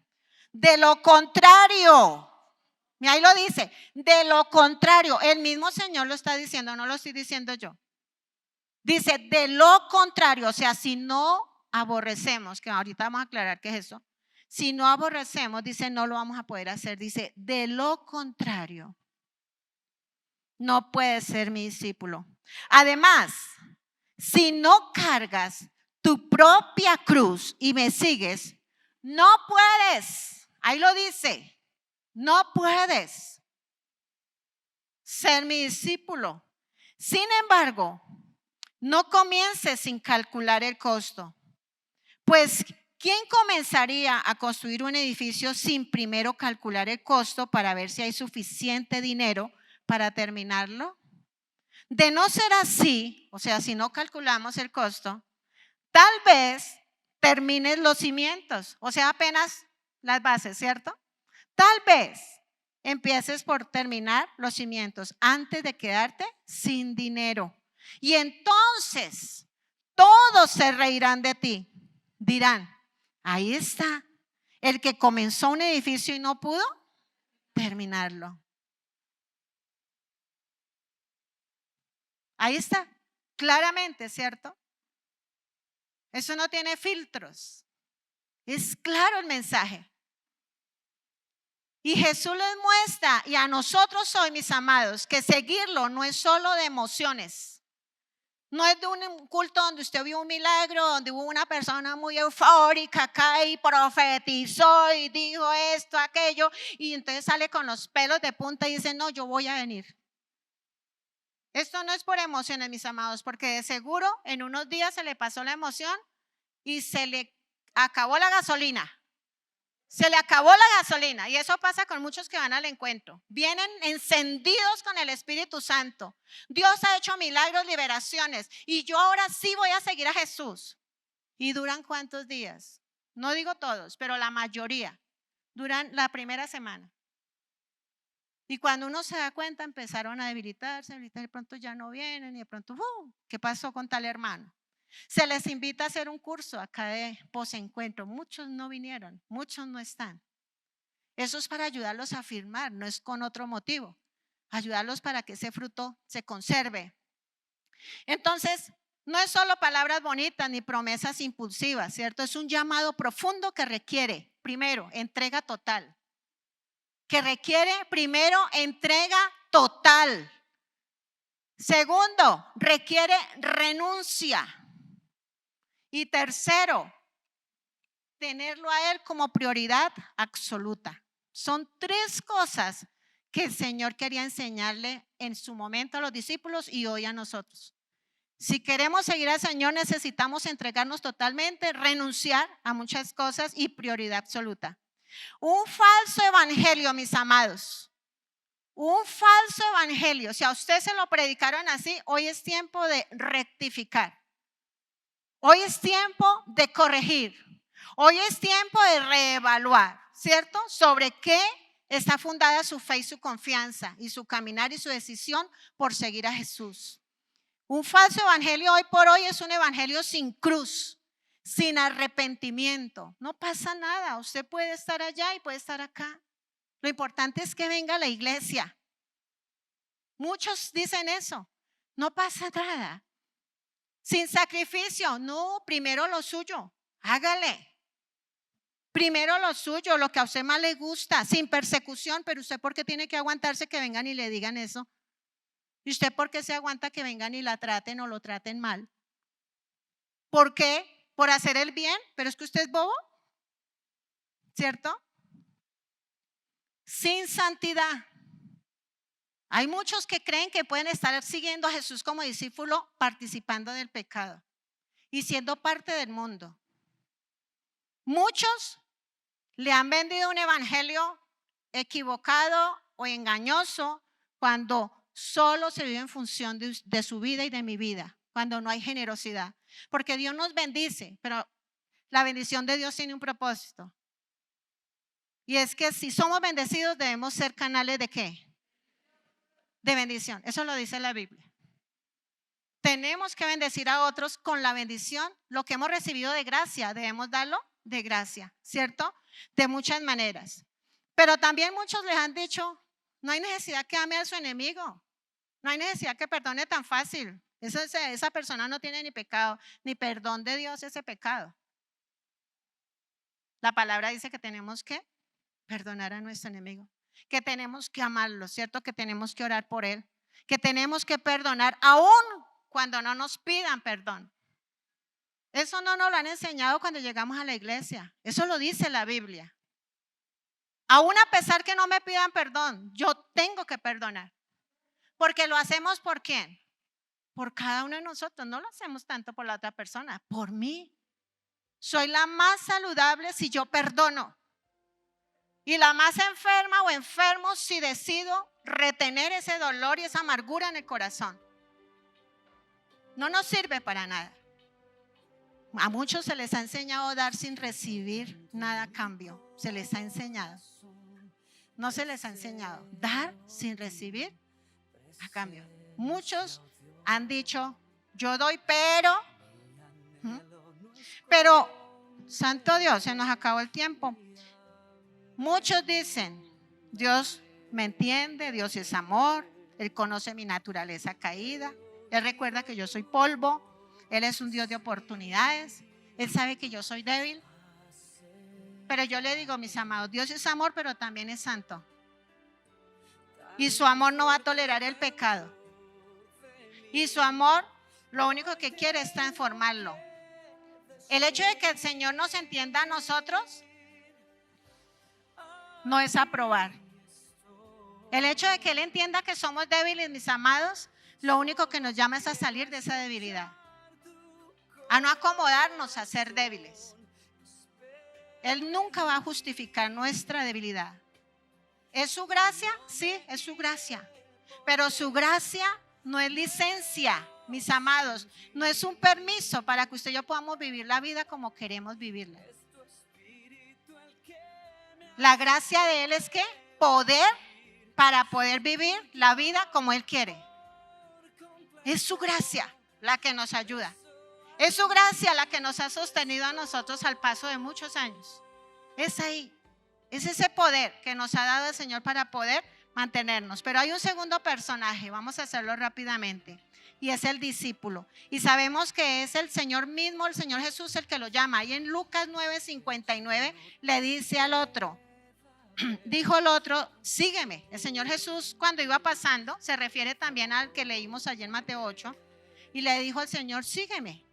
De lo contrario, ahí lo dice, de lo contrario, el mismo Señor lo está diciendo, no lo estoy diciendo yo. Dice, de lo contrario, o sea, si no aborrecemos, que ahorita vamos a aclarar qué es eso, si no aborrecemos, dice, no lo vamos a poder hacer. Dice, de lo contrario, no puedes ser mi discípulo. Además, si no cargas tu propia cruz y me sigues, no puedes, ahí lo dice, no puedes ser mi discípulo. Sin embargo, no comiences sin calcular el costo. Pues, ¿quién comenzaría a construir un edificio sin primero calcular el costo para ver si hay suficiente dinero para terminarlo? De no ser así, o sea, si no calculamos el costo, tal vez termines los cimientos, o sea, apenas las bases, ¿cierto? Tal vez empieces por terminar los cimientos antes de quedarte sin dinero. Y entonces todos se reirán de ti. Dirán, ahí está, el que comenzó un edificio y no pudo terminarlo. Ahí está, claramente, ¿cierto? Eso no tiene filtros. Es claro el mensaje. Y Jesús les muestra, y a nosotros hoy, mis amados, que seguirlo no es solo de emociones. No es de un culto donde usted vio un milagro, donde hubo una persona muy eufórica acá y profetizó y dijo esto, aquello, y entonces sale con los pelos de punta y dice, no, yo voy a venir. Esto no es por emociones, mis amados, porque de seguro en unos días se le pasó la emoción y se le acabó la gasolina. Se le acabó la gasolina y eso pasa con muchos que van al encuentro. Vienen encendidos con el Espíritu Santo. Dios ha hecho milagros, liberaciones y yo ahora sí voy a seguir a Jesús. ¿Y duran cuántos días? No digo todos, pero la mayoría. Duran la primera semana. Y cuando uno se da cuenta empezaron a debilitarse, de pronto ya no vienen y de pronto, ¿qué pasó con tal hermano? Se les invita a hacer un curso acá de posencuentro. Muchos no vinieron, muchos no están. Eso es para ayudarlos a firmar, no es con otro motivo. Ayudarlos para que ese fruto se conserve. Entonces, no es solo palabras bonitas ni promesas impulsivas, ¿cierto? Es un llamado profundo que requiere, primero, entrega total. Que requiere, primero, entrega total. Segundo, requiere renuncia. Y tercero, tenerlo a Él como prioridad absoluta. Son tres cosas que el Señor quería enseñarle en su momento a los discípulos y hoy a nosotros. Si queremos seguir al Señor, necesitamos entregarnos totalmente, renunciar a muchas cosas y prioridad absoluta. Un falso evangelio, mis amados. Un falso evangelio. Si a usted se lo predicaron así, hoy es tiempo de rectificar. Hoy es tiempo de corregir. Hoy es tiempo de reevaluar, ¿cierto? ¿Sobre qué está fundada su fe y su confianza y su caminar y su decisión por seguir a Jesús. Un falso evangelio hoy por hoy es un evangelio sin cruz, sin arrepentimiento. No pasa nada, usted puede estar allá y puede estar acá. Lo importante es que venga a la iglesia. Muchos dicen eso, no pasa nada. Sin sacrificio, no, primero lo suyo, hágale. Primero lo suyo, lo que a usted más le gusta, sin persecución, pero usted ¿por qué tiene que aguantarse que vengan y le digan eso? ¿Y usted por qué se aguanta que vengan y la traten o lo traten mal? ¿Por qué? ¿Por hacer el bien? ¿Pero es que usted es bobo? ¿Cierto? Sin santidad. Hay muchos que creen que pueden estar siguiendo a Jesús como discípulo, participando del pecado y siendo parte del mundo. Muchos le han vendido un evangelio equivocado o engañoso cuando solo se vive en función de su vida y de mi vida, cuando no hay generosidad. Porque Dios nos bendice, pero la bendición de Dios tiene un propósito. Y es que si somos bendecidos debemos ser canales ¿de qué? De bendición. Eso lo dice la Biblia. Tenemos que bendecir a otros con la bendición. Lo que hemos recibido de gracia, debemos darlo de gracia, ¿cierto? De muchas maneras. Pero también muchos les han dicho, no hay necesidad que ame a su enemigo. No hay necesidad que perdone tan fácil. Esa persona no tiene ni pecado, ni perdón de Dios ese pecado. La palabra dice que tenemos que perdonar a nuestro enemigo, que tenemos que amarlo, ¿cierto? Que tenemos que orar por él, que tenemos que perdonar aún cuando no nos pidan perdón. Eso no nos lo han enseñado cuando llegamos a la iglesia. Eso lo dice la Biblia. Aún a pesar que no me pidan perdón, yo tengo que perdonar. Porque lo hacemos ¿por quién? Por cada uno de nosotros. No lo hacemos tanto por la otra persona, por mí. Soy la más saludable si yo perdono. Y la más enferma o enfermo si decido retener ese dolor y esa amargura en el corazón. No nos sirve para nada. A muchos se les ha enseñado a dar sin recibir nada a cambio. Se les ha enseñado. No se les ha enseñado dar sin recibir a cambio. Muchos han dicho, yo doy, pero, santo Dios, se nos acabó el tiempo. Muchos dicen, Dios me entiende, Dios es amor, Él conoce mi naturaleza caída, Él recuerda que yo soy polvo, Él es un Dios de oportunidades, Él sabe que yo soy débil. Pero yo le digo, mis amados, Dios es amor, pero también es santo. Y su amor no va a tolerar el pecado. Y su amor lo único que quiere es transformarlo. El hecho de que el Señor nos entienda a nosotros no es aprobar. El hecho de que Él entienda que somos débiles, mis amados, lo único que nos llama es a salir de esa debilidad. A no acomodarnos a ser débiles. Él nunca va a justificar nuestra debilidad. ¿Es su gracia? Sí, es su gracia. Pero su gracia no es licencia, mis amados. No es un permiso para que usted y yo podamos vivir la vida como queremos vivirla. La gracia de Él es que poder para poder vivir la vida como Él quiere. Es su gracia la que nos ayuda. Es su gracia la que nos ha sostenido a nosotros al paso de muchos años. Es ahí. Es ese poder que nos ha dado el Señor para poder mantenernos. Pero hay un segundo personaje, vamos a hacerlo rápidamente, y es el discípulo. Y sabemos que es el Señor mismo, el Señor Jesús, el que lo llama. Y en Lucas 9:59 le dice al otro, dijo el otro, sígueme. El Señor Jesús cuando iba pasando, se refiere también al que leímos allí en Mateo 8, y le dijo al Señor, sígueme.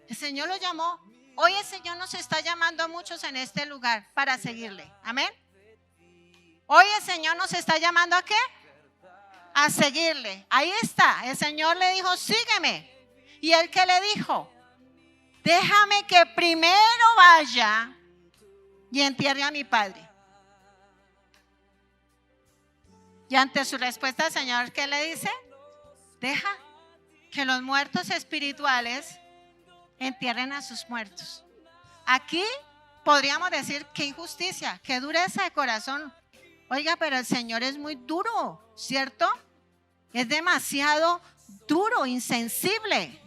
El Señor lo llamó. Hoy el Señor nos está llamando a muchos en este lugar para seguirle. Amén. Hoy el Señor nos está llamando ¿a qué? A seguirle. Ahí está. El Señor le dijo, sígueme. ¿Y él qué le dijo? Déjame que primero vaya y entierre a mi padre. Y ante su respuesta el Señor, ¿qué le dice? Deja que los muertos espirituales entierren a sus muertos. Aquí podríamos decir qué injusticia, qué dureza de corazón. Oiga, pero el Señor es muy duro, ¿cierto? Es demasiado duro, insensible.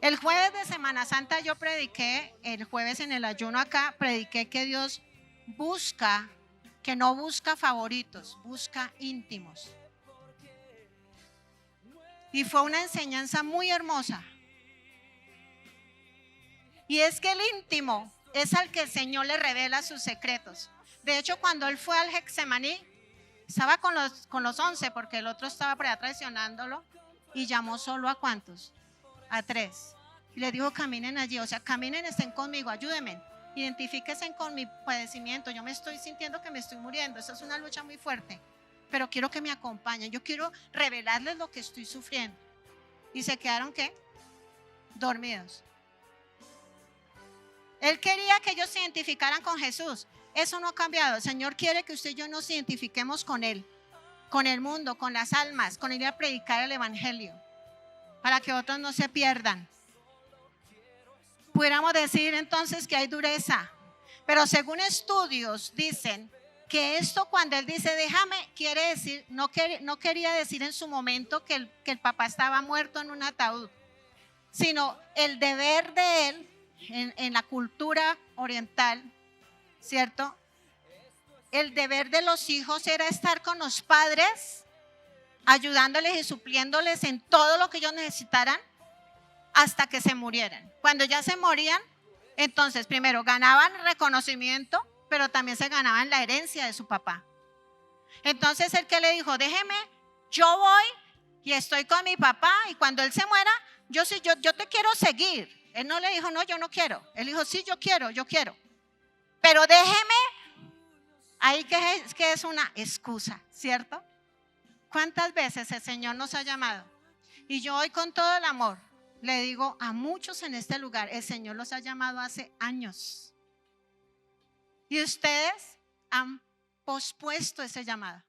El jueves de Semana Santa yo prediqué, el jueves en el ayuno acá, prediqué que Dios busca, que no busca favoritos, busca íntimos. Y fue una enseñanza muy hermosa. Y es que el íntimo es al que el Señor le revela sus secretos. De hecho, cuando él fue al Getsemaní, estaba con los 11, porque el otro estaba por allá traicionándolo, y llamó solo a ¿cuántos? A 3. Y le dijo, caminen allí, o sea, caminen, estén conmigo, ayúdenme, identifíquense con mi padecimiento. Yo me estoy sintiendo que me estoy muriendo, esa es una lucha muy fuerte, pero quiero que me acompañen, yo quiero revelarles lo que estoy sufriendo. Y se quedaron, ¿qué? Dormidos. Él quería que ellos se identificaran con Jesús. Eso no ha cambiado. El Señor quiere que usted y yo nos identifiquemos con Él, con el mundo, con las almas, con ir a predicar el evangelio, para que otros no se pierdan. Pudiéramos decir entonces que hay dureza, pero según estudios dicen que esto, cuando él dice déjame, quiere decir, no quería decir en su momento que el papá estaba muerto en un ataúd, sino el deber de él en la cultura oriental, ¿cierto? El deber de los hijos era estar con los padres, ayudándoles y supliéndoles en todo lo que ellos necesitaran hasta que se murieran. Cuando ya se morían, entonces primero ganaban reconocimiento, pero también se ganaban la herencia de su papá. Entonces el que le dijo, déjeme, yo voy y estoy con mi papá, y cuando él se muera, yo te quiero seguir. Él no le dijo, no, yo no quiero. Él dijo, sí, yo quiero. Pero déjeme, ahí que es una excusa, ¿cierto? ¿Cuántas veces el Señor nos ha llamado? Y yo hoy con todo el amor le digo a muchos en este lugar, el Señor los ha llamado hace años. Y ustedes han pospuesto ese llamado.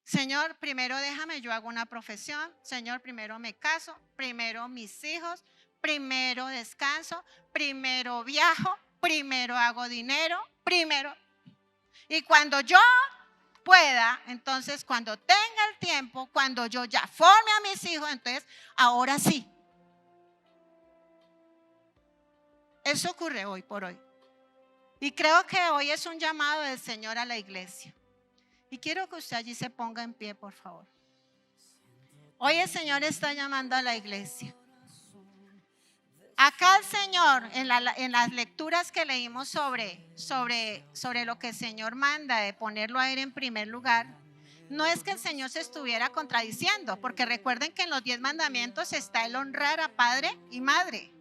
Señor, primero déjame, yo hago una profesión. Señor, primero me caso, primero mis hijos, primero descanso, primero viajo, primero hago dinero, primero. Y cuando yo pueda, entonces cuando tenga el tiempo, cuando yo ya forme a mis hijos, entonces ahora sí. Eso ocurre hoy por hoy. Y creo que hoy es un llamado del Señor a la iglesia. Y quiero que usted allí se ponga en pie, por favor. Hoy el Señor está llamando a la iglesia. Acá el Señor, en las lecturas que leímos sobre lo que el Señor manda de ponerlo a Él en primer lugar, no es que el Señor se estuviera contradiciendo, porque recuerden que en los 10 mandamientos está el honrar a padre y madre.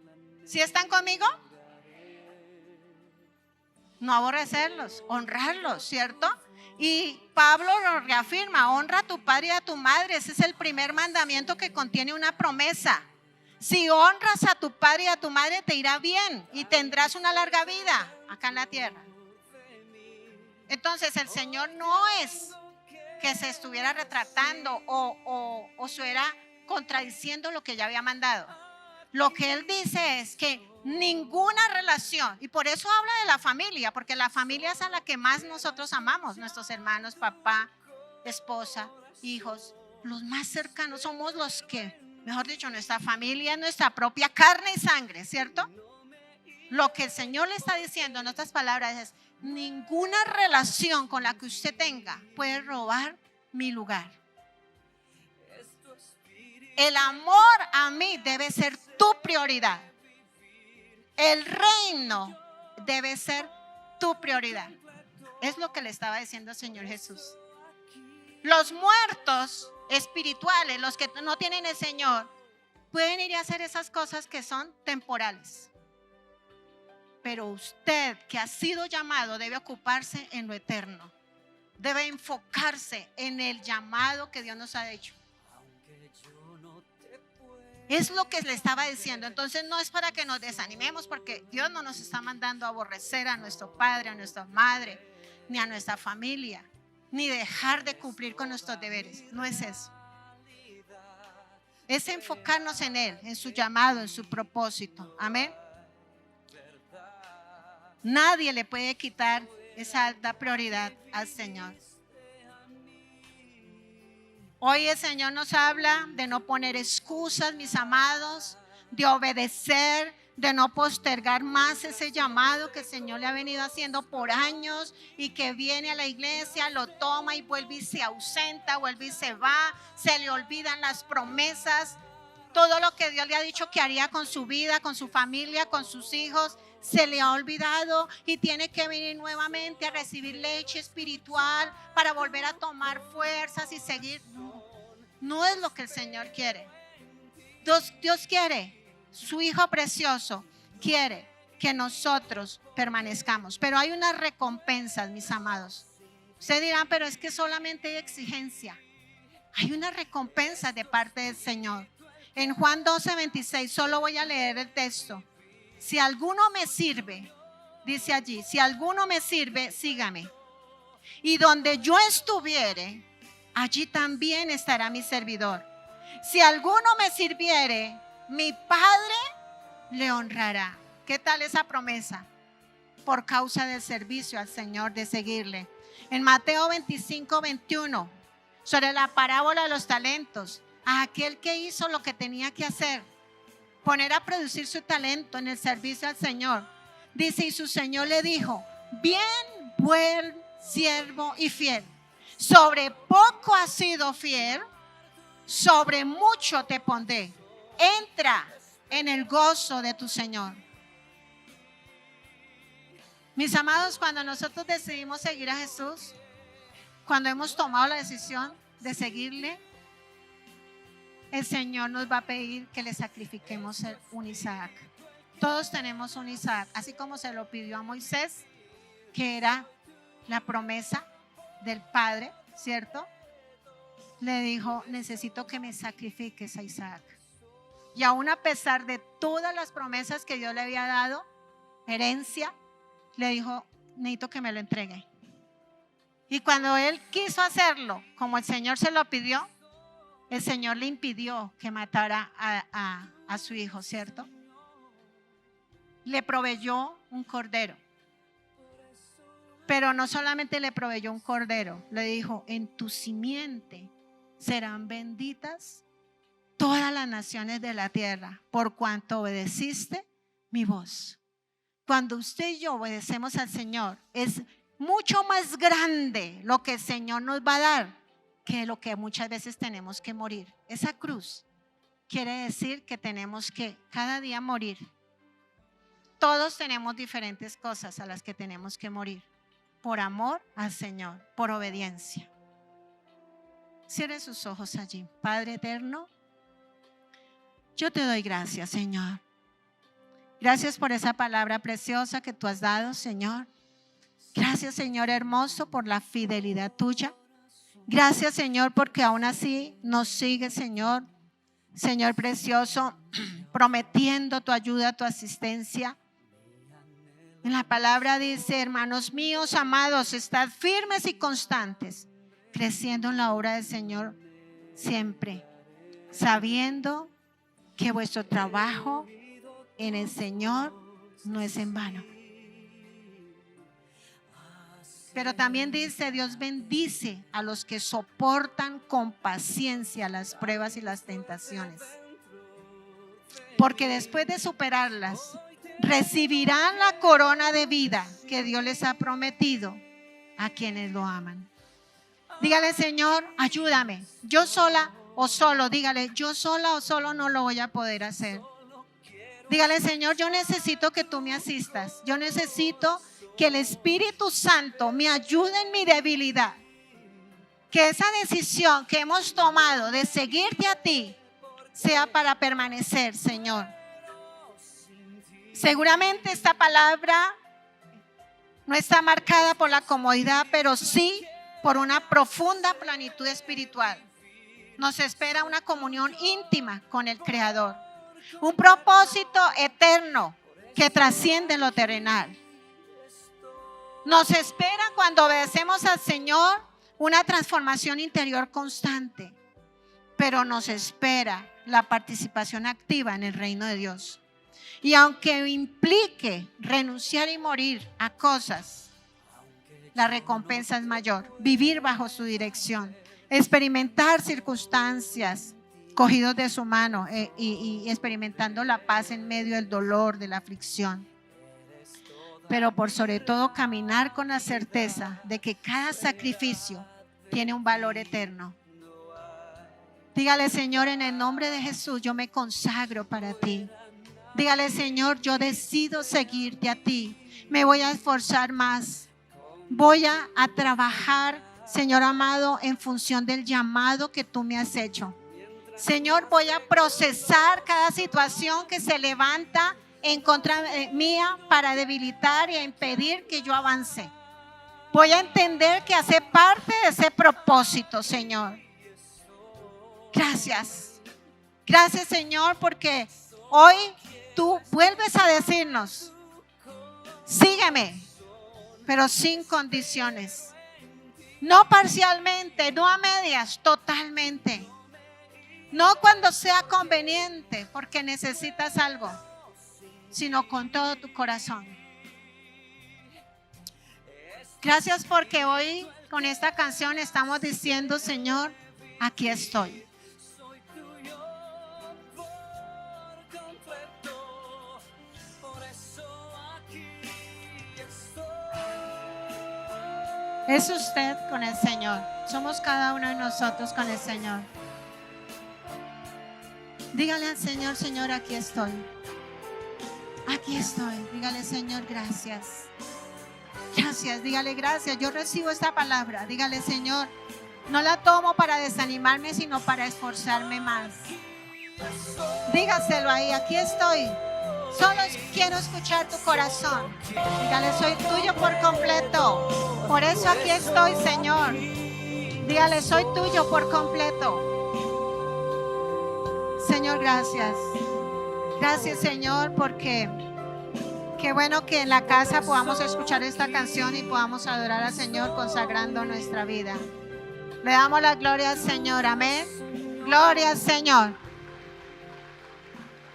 ¿Sí están conmigo? No aborrecerlos, honrarlos, ¿cierto? Y Pablo lo reafirma, honra a tu padre y a tu madre. Ese es el primer mandamiento que contiene una promesa. Si honras a tu padre y a tu madre, te irá bien y tendrás una larga vida acá en la tierra. Entonces el Señor no es que se estuviera retratando o estuviera contradiciendo lo que ya había mandado. Lo que Él dice es que ninguna relación, y por eso habla de la familia, porque la familia es a la que más nosotros amamos, nuestros hermanos, papá, esposa, hijos, los más cercanos somos los que, mejor dicho, nuestra familia es nuestra propia carne y sangre, ¿cierto? Lo que el Señor le está diciendo en otras palabras es, ninguna relación con la que usted tenga puede robar mi lugar. El amor a mí debe ser tu prioridad. El reino debe ser tu prioridad. Es lo que le estaba diciendo el Señor Jesús. Los muertos espirituales, los que no tienen el Señor, pueden ir a hacer esas cosas que son temporales. Pero usted que ha sido llamado debe ocuparse en lo eterno. Debe enfocarse en el llamado que Dios nos ha hecho. Es lo que le estaba diciendo. Entonces no es para que nos desanimemos, porque Dios no nos está mandando a aborrecer a nuestro padre, a nuestra madre, ni a nuestra familia, ni dejar de cumplir con nuestros deberes. No es eso. Es enfocarnos en Él, en su llamado, en su propósito. Amén. Nadie le puede quitar esa alta prioridad al Señor. Hoy el Señor nos habla de no poner excusas, mis amados, de obedecer, de no postergar más ese llamado que el Señor le ha venido haciendo por años y que viene a la iglesia, lo toma y vuelve y se ausenta, vuelve y se va, se le olvidan las promesas, todo lo que Dios le ha dicho que haría con su vida, con su familia, con sus hijos, se le ha olvidado y tiene que venir nuevamente a recibir leche espiritual para volver a tomar fuerzas y seguir. No es lo que el Señor quiere. Dios quiere, su Hijo precioso quiere que nosotros permanezcamos, pero hay unas recompensas, mis amados. Ustedes dirán, pero es que solamente hay exigencia. Hay una recompensa de parte del Señor. En Juan 12:26, solo voy a leer el texto. Si alguno me sirve, dice allí, si alguno me sirve, sígame. Y donde yo estuviere, allí también estará mi servidor. Si alguno me sirviere, mi Padre le honrará. ¿Qué tal esa promesa? Por causa del servicio al Señor, de seguirle. En Mateo 25:21, sobre la parábola de los talentos, a aquel que hizo lo que tenía que hacer, poner a producir su talento en el servicio al Señor. Dice, y su Señor le dijo, bien, buen siervo y fiel. Sobre poco has sido fiel, sobre mucho te pondré. Entra en el gozo de tu Señor. Mis amados, cuando nosotros decidimos seguir a Jesús, cuando hemos tomado la decisión de seguirle, el Señor nos va a pedir que le sacrifiquemos un Isaac. Todos tenemos un Isaac, así como se lo pidió a Moisés, que era la promesa del Padre, ¿cierto? Le dijo, necesito que me sacrifiques a Isaac. Y aún a pesar de todas las promesas que Dios le había dado, herencia, le dijo, necesito que me lo entregue. Y cuando él quiso hacerlo, como el Señor se lo pidió, el Señor le impidió que matara a su hijo, ¿cierto? Le proveyó un cordero. Pero no solamente le proveyó un cordero, le dijo, en tu simiente serán benditas todas las naciones de la tierra, por cuanto obedeciste mi voz. Cuando usted y yo obedecemos al Señor, es mucho más grande lo que el Señor nos va a dar que lo que muchas veces tenemos que morir. Esa cruz quiere decir que tenemos que cada día morir. Todos tenemos diferentes cosas a las que tenemos que morir por amor al Señor, por obediencia. Cierre sus ojos allí. Padre eterno, yo te doy gracias, Señor. Gracias por esa palabra preciosa que tú has dado, Señor. Gracias, Señor hermoso, por la fidelidad tuya. Gracias, Señor, porque aún así nos sigue, Señor. Señor precioso, prometiendo tu ayuda, tu asistencia. En la palabra dice, hermanos míos, amados, estad firmes y constantes, creciendo en la obra del Señor siempre, sabiendo que vuestro trabajo en el Señor no es en vano. Pero también dice, Dios bendice a los que soportan con paciencia las pruebas y las tentaciones. Porque después de superarlas, recibirán la corona de vida que Dios les ha prometido a quienes lo aman. Dígale, Señor, ayúdame. Yo sola o solo, dígale, yo sola o solo no lo voy a poder hacer. Dígale, Señor, yo necesito que tú me asistas. Yo necesito que el Espíritu Santo me ayude en mi debilidad. Que esa decisión que hemos tomado de seguirte a ti sea para permanecer, Señor. Seguramente esta palabra no está marcada por la comodidad, pero sí por una profunda plenitud espiritual. Nos espera una comunión íntima con el Creador. Un propósito eterno que trasciende lo terrenal. Nos espera cuando obedecemos al Señor una transformación interior constante, pero nos espera la participación activa en el reino de Dios. Y aunque implique renunciar y morir a cosas, la recompensa es mayor. Vivir bajo su dirección, experimentar circunstancias cogidos de su mano y experimentando la paz en medio del dolor, de la aflicción. Pero por sobre todo caminar con la certeza de que cada sacrificio tiene un valor eterno. Dígale, Señor, en el nombre de Jesús, yo me consagro para ti. Dígale, Señor, yo decido seguirte a ti. Me voy a esforzar más. Voy a trabajar, Señor amado, en función del llamado que tú me has hecho. Señor, voy a procesar cada situación que se levanta en contra mía para debilitar y impedir que yo avance. Voy a entender que hace parte de ese propósito, Señor. Gracias. Gracias, Señor, porque hoy tú vuelves a decirnos, sígueme, pero sin condiciones. No parcialmente, no a medias, totalmente. No cuando sea conveniente, porque necesitas algo, sino con todo tu corazón. Gracias porque hoy con esta canción estamos diciendo, Señor, aquí estoy. Es usted con el Señor. Somos cada uno de nosotros con el Señor. Dígale al Señor, Señor, aquí estoy. Aquí estoy. Dígale, Señor, gracias. Gracias, dígale gracias. Yo recibo esta palabra. Dígale, Señor, no la tomo para desanimarme, sino para esforzarme más. Dígaselo ahí, aquí estoy. Solo quiero escuchar tu corazón. Dígale, soy tuyo por completo. Por eso aquí estoy, Señor. Dígale, soy tuyo por completo. Señor, gracias. Gracias, Señor, porque qué bueno que en la casa podamos escuchar esta canción y podamos adorar al Señor consagrando nuestra vida. Le damos la gloria al Señor. Amén. Gloria al Señor.